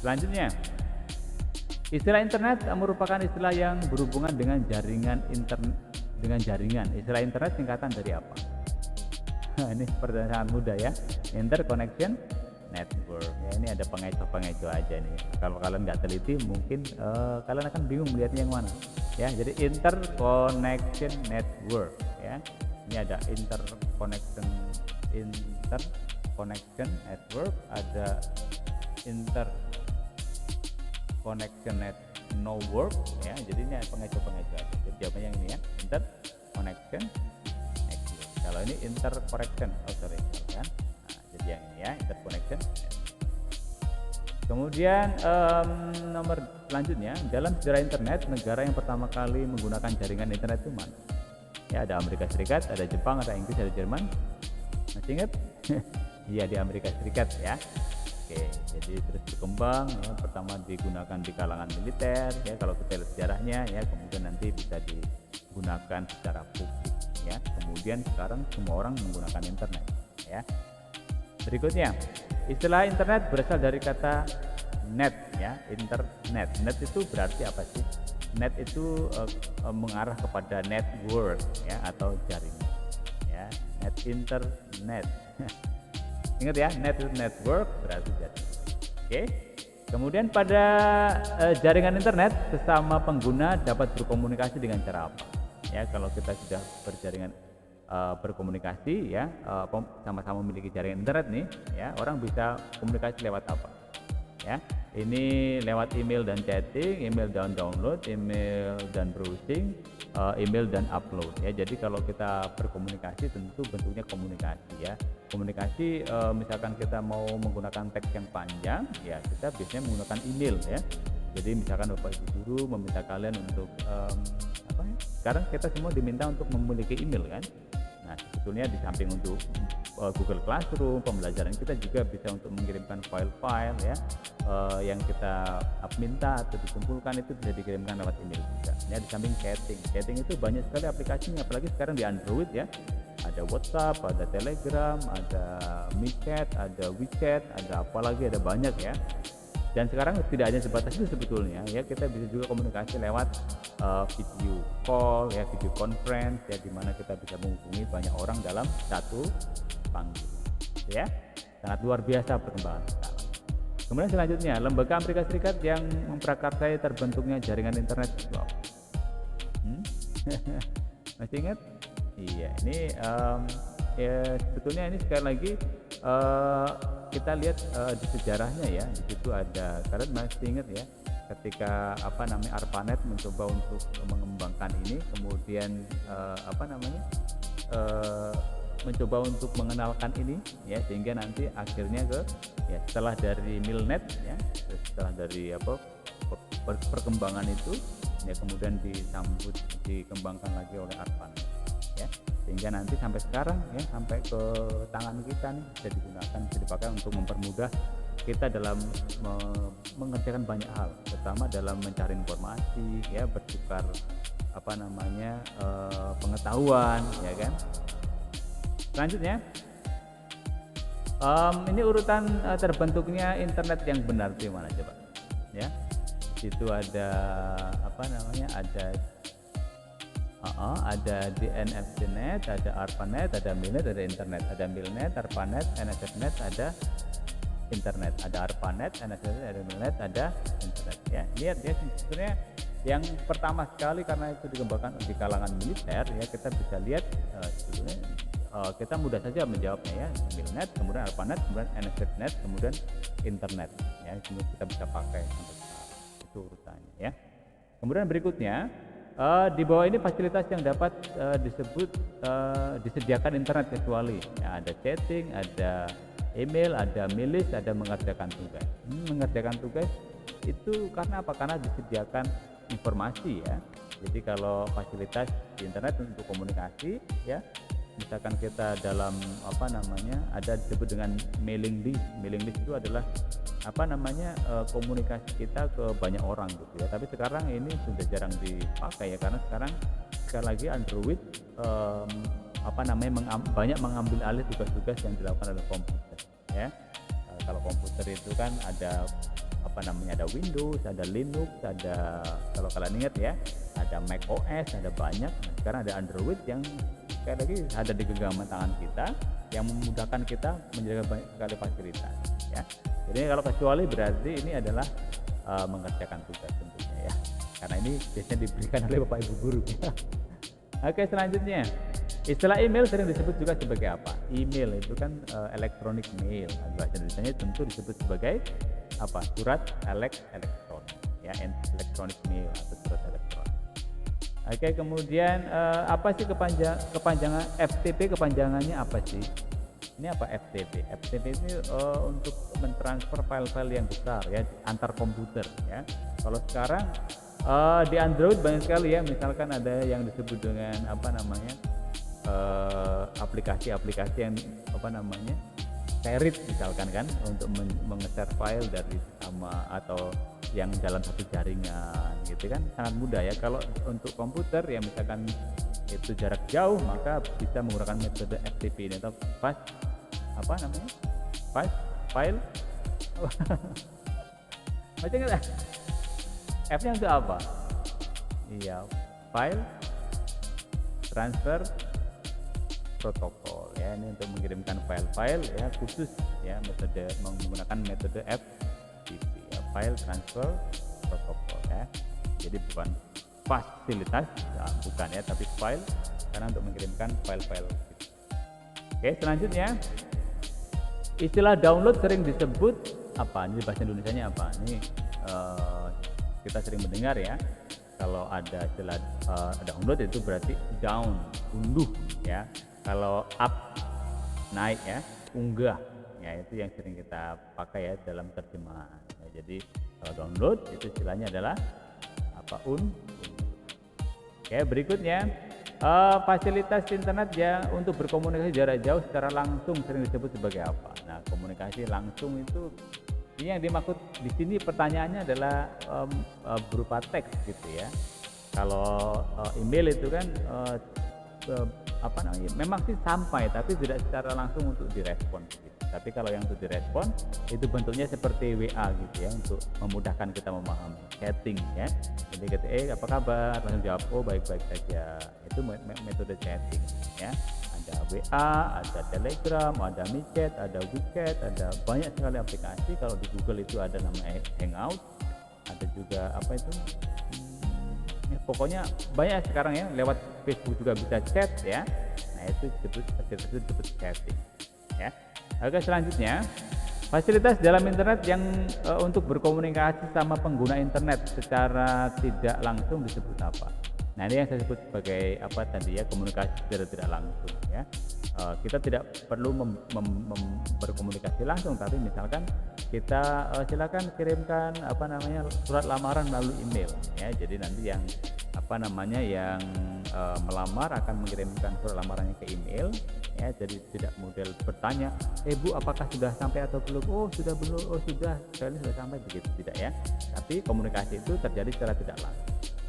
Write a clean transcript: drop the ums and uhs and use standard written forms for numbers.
Selanjutnya, istilah internet merupakan istilah yang berhubungan dengan jaringan. Istilah internet singkatan dari apa? Ini pertanyaan sangat mudah ya. Interconnection network. Ya, ini ada pengecoh-pengecoh aja nih. Kalau kalian nggak teliti, mungkin kalian akan bingung melihatnya yang mana. Ya, jadi interconnection network. Ya, ini ada interconnection network, ada interconnection no work. Ya, jadi ini pengecoh-pengecoh aja. Jadi jawabannya yang ini ya, interconnection. Kalau ini interconnection, kan? Nah, jadi yang ini ya, interconnection. Kemudian nomor selanjutnya, dalam sejarah internet, negara yang pertama kali menggunakan jaringan internet itu mana? Ya, ada Amerika Serikat, ada Jepang, ada Inggris, ada Jerman. Masih ingat? Iya, di Amerika Serikat ya. Oke, jadi terus berkembang ya, pertama digunakan di kalangan militer ya, kalau kita lihat sejarahnya ya, kemudian nanti bisa digunakan secara publik ya, kemudian sekarang semua orang menggunakan internet ya. Berikutnya, istilah internet berasal dari kata net ya, internet. Net itu berarti apa sih? Net itu mengarah kepada network ya, atau jaringan ya, net internet. Ingat ya, net network berarti jaringan. Oke. Kemudian pada jaringan internet, sesama pengguna dapat berkomunikasi dengan cara apa? Ya, kalau kita sudah berjaringan berkomunikasi ya, sama-sama memiliki jaringan internet nih ya, orang bisa komunikasi lewat apa? Ya, ini lewat email dan chatting, email dan download, email dan browsing, email dan upload ya. Jadi kalau kita berkomunikasi tentu bentuknya komunikasi ya. Komunikasi misalkan kita mau menggunakan teks yang panjang ya, kita biasanya menggunakan email ya. Jadi misalkan Bapak Ibu guru meminta kalian untuk apa ya? Sekarang kita semua diminta untuk memiliki email kan. Nah, sebetulnya di samping untuk Google Classroom, pembelajaran kita juga bisa untuk mengirimkan file-file ya, yang kita minta atau dikumpulkan itu bisa dikirimkan lewat email juga. Ya, di samping chatting itu banyak sekali aplikasinya, apalagi sekarang di Android ya. Ada WhatsApp, ada Telegram, ada MiChat, ada WeChat, ada apa lagi, ada banyak ya. Dan sekarang tidak hanya sebatas itu sebetulnya ya, kita bisa juga komunikasi lewat video call ya, video conference ya, dimana kita bisa menghubungi banyak orang dalam satu panggung ya. Sangat luar biasa perkembangan sekarang. Kemudian selanjutnya, lembaga Amerika Serikat yang memprakarsai terbentuknya jaringan internet itu apa? Masih ingat? Iya, ini ya sebetulnya ini sekali lagi kita lihat di sejarahnya ya, di situ ada, kalian masih ingat ya, ketika ARPANET mencoba untuk mengembangkan ini, kemudian mencoba untuk mengenalkan ini ya, sehingga nanti akhirnya ya setelah dari Milnet ya, setelah dari perkembangan itu ya, kemudian dikembangkan lagi oleh ARPANET ya, sehingga nanti sampai sekarang ya, sampai ke tangan kita nih, bisa digunakan, bisa dipakai untuk mempermudah kita dalam mengerjakan banyak hal, terutama dalam mencari informasi ya, bertukar pengetahuan ya kan. Selanjutnya, ini urutan terbentuknya internet yang benar di mana coba ya. Itu ada ada DNSCnet, ada ARPANET, ada Milnet, ada internet, ada Milnet, ARPANET, NSFNet, ada internet, ada ARPANET, NSFNet, ada Milnet, ada internet ya. Lihat ya, sebenarnya yang pertama sekali karena itu dikembangkan di kalangan militer ya, kita bisa lihat sebetulnya kita mudah saja menjawabnya ya, Milnet, kemudian ARPANET, kemudian NSFNet, kemudian internet ya, kemudian kita bisa pakai sampai sekarang. Itu urutannya ya. Kemudian berikutnya, di bawah ini fasilitas yang dapat disediakan internet kecuali ya, ada chatting, ada email, ada milis, ada mengerjakan tugas. Mengerjakan tugas itu karena apa? Karena disediakan informasi ya. Jadi kalau fasilitas di internet untuk komunikasi ya, misalkan kita dalam ada disebut dengan mailing list. Mailing list itu adalah komunikasi kita ke banyak orang gitu ya. Tapi sekarang ini sudah jarang dipakai ya, karena sekarang sekali lagi Android banyak mengambil alih tugas-tugas yang dilakukan oleh komputer ya. Kalau komputer itu kan ada apa namanya, ada Windows, ada Linux, ada, kalau kalian ingat ya, ada Mac OS, ada banyak. Nah, sekarang ada Android yang sekali lagi ada di genggaman tangan kita, yang memudahkan kita menjaga banyak sekali fasilitas ya. Jadi kalau kecuali berarti ini adalah mengerjakan tugas tentunya ya, karena ini biasanya diberikan oleh Bapak Ibu guru ya. Oke, selanjutnya istilah email sering disebut juga sebagai apa? Email itu kan electronic mail, bahasa Indonesianya tentu disebut sebagai apa? Surat elektronik ya, electronic mail atau surat elektronik. Oke, kemudian apa sih kepanjangan FTP, kepanjangannya apa sih? Ini apa FTP? FTP ini untuk mentransfer file-file yang besar ya antar komputer ya. Kalau sekarang di Android banyak sekali ya, misalkan ada yang disebut dengan apa namanya, aplikasi-aplikasi yang apa namanya, share misalkan kan, untuk menge-share file dari sama atau yang dalam satu jaringan gitu kan, sangat mudah ya. Kalau untuk komputer ya misalkan itu jarak jauh, maka bisa menggunakan metode FTP ini atau fast apa namanya, fast file macam nggak? F-nya untuk apa? Iya, file transfer protokol ya, ini untuk mengirimkan file-file ya, khusus ya metode menggunakan metode FTP ya, file transfer protokol ya. Jadi bukan fasilitas ya, bukan ya, tapi file, karena untuk mengirimkan file-file. Oke, selanjutnya istilah download sering disebut apa? Ini bahasa Indonesianya apa? Ini kita sering mendengar ya, kalau ada istilah download itu berarti down, unduh ya. Kalau up, naik ya, unggah ya, itu yang sering kita pakai ya dalam terjemahan ya. Jadi kalau download itu istilahnya adalah apa? Oke, berikutnya fasilitas internet ya untuk berkomunikasi jarak jauh secara langsung sering disebut sebagai apa? Nah, komunikasi langsung itu ini yang dimaksud di sini, pertanyaannya adalah berupa teks gitu ya. Kalau email itu kan apa namanya, memang sih sampai tapi tidak secara langsung untuk direspon gitu. Tapi kalau yang untuk direspon itu bentuknya seperti WA gitu ya, untuk memudahkan kita memahami chatting ya. Jadi ketika apa kabar, langsung jawab oh baik-baik saja, itu metode chatting ya. Ada WA, ada Telegram, ada MiChat, ada WeChat, ada banyak sekali aplikasi. Kalau di Google itu ada namanya Hangout, ada juga apa itu, ya, pokoknya banyak sekarang ya. Lewat Facebook juga bisa chat ya. Nah itu disebut chatting ya. Oke, selanjutnya fasilitas dalam internet yang untuk berkomunikasi sama pengguna internet secara tidak langsung disebut apa? Nah ini yang saya sebut sebagai apa tadi ya, komunikasi secara tidak langsung ya. Kita tidak perlu berkomunikasi langsung, tapi misalkan kita silakan kirimkan apa namanya surat lamaran melalui email ya. Jadi nanti yang apa namanya yang melamar akan mengirimkan surat lamarannya ke email ya. Jadi tidak model bertanya, Bu apakah sudah sampai atau belum? Oh sudah belum, oh sudah, sekali sudah sampai, begitu tidak ya. Tapi komunikasi itu terjadi secara tidak langsung.